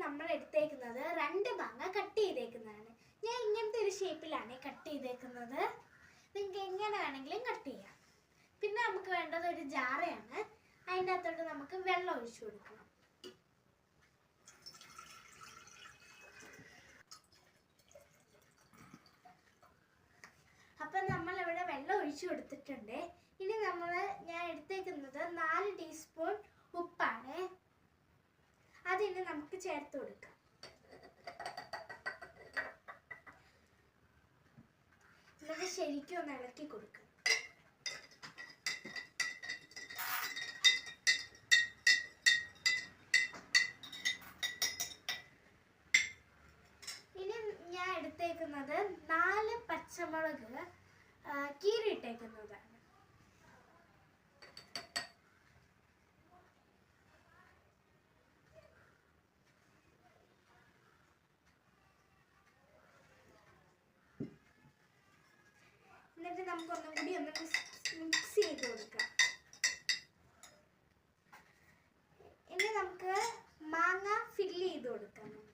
നമ്മൾ എടുത്തേക്കുന്നത് 2 മാങ്ങ കട്ട് ചെയ്തേക്കുന്നതാണ്. ഞാൻ ഇങ്ങനത്തെ ഒരു ഷേപ്പിലാണ് കട്ട് ചെയ്തേക്കുന്നത്. നിങ്ങൾക്ക് എങ്ങനെ വേണമെങ്കിലും കട്ട് ചെയ്യാം. പിന്നെ നമുക്ക് വേണ്ടത് ഒരു ജാറയാണ്. അതിൻ്റെ അകത്തോട്ട് നമുക്ക് വെള്ളം ഒഴിച്ചു കൊടുക്കണം. അപ്പം നമ്മളിവിടെ വെള്ളം ഒഴിച്ചു കൊടുത്തിട്ടുണ്ട്. ഇനി ഞാൻ എടുത്തേക്കുന്നത് 4 ടീസ്പൂൺ ഉപ്പാണ്. അതിന് നമുക്ക് ചേർത്ത് കൊടുക്കാം. എന്നിട്ട് ശരിക്കും ഒന്ന് ഇളക്കി കൊടുക്കാം. ഇനി ഞാൻ എടുത്തേക്കുന്നത് 4 പച്ചമുളക് കീറിയിട്ടേക്കുന്നതാണ്. എന്നിട്ട് നമുക്ക് ഒന്നും കൂടി ഒന്ന് മിക്സ് ചെയ്ത് കൊടുക്കാം. ഇനി നമുക്ക് മാങ്ങ ഫില്ല് ചെയ്ത് കൊടുക്കാം. നമുക്ക്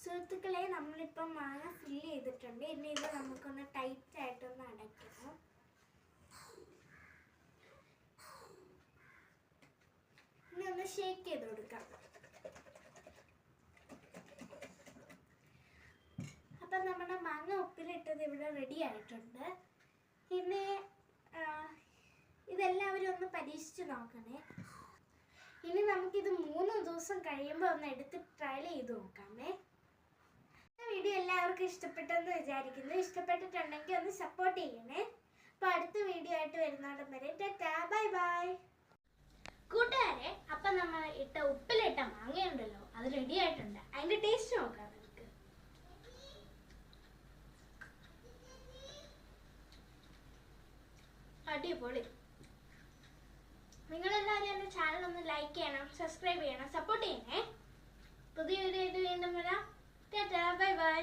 സുഹൃത്തുക്കളെ, നമ്മളിപ്പം മാങ്ങ ഫില്ല് ചെയ്തിട്ടുണ്ട്. ഇനി ഇത് നമുക്കൊന്ന് ടൈറ്റ് ആയിട്ടൊന്ന് അടയ്ക്കണം. ഇനി ഒന്ന് ഷേക്ക് ചെയ്ത് കൊടുക്കാം. അപ്പം നമ്മുടെ മാങ്ങ ഉപ്പിലിട്ടത് ഇവിടെ റെഡി ആയിട്ടുണ്ട്. ഇനി ഇതെല്ലാവരും ഒന്ന് പരീക്ഷിച്ച് നോക്കണേ. ഇനി നമുക്കിത് 3 ദിവസം കഴിയുമ്പോൾ ഒന്ന് എടുത്ത് ട്രയൽ ചെയ്ത് നോക്കാമേ. വീഡിയോ എല്ലാവർക്കും ഇഷ്ടപ്പെട്ടെന്ന് വിചാരിക്കുന്നു. ഇഷ്ടപ്പെട്ടിട്ടുണ്ടെങ്കിൽ ഒന്ന് സപ്പോർട്ട് ചെയ്യണേ. അപ്പോൾ അടുത്ത വീഡിയോ ആയിട്ട് വരുന്നോടം വരെ ടാറ്റാ, ബൈ ബൈ. കൂട്ടുകാരെ, അപ്പം നമ്മൾ ഉപ്പിലിട്ട മാങ്ങയുണ്ടല്ലോ, അത് റെഡി ആയിട്ടുണ്ട്. അതിൻ്റെ ടേസ്റ്റ് നോക്കാം നമുക്ക്. അടിപൊളി. നിങ്ങളെല്ലാവരും എൻ്റെ ചാനൽ ഒന്ന് ലൈക്ക് ചെയ്യണം, സബ്സ്ക്രൈബ് ചെയ്യണം, സപ്പോർട്ട് ചെയ്യണേ. പുതിയ വീഡിയോ ആയിട്ട് വീണ്ടും വരാം. Tata, bye bye.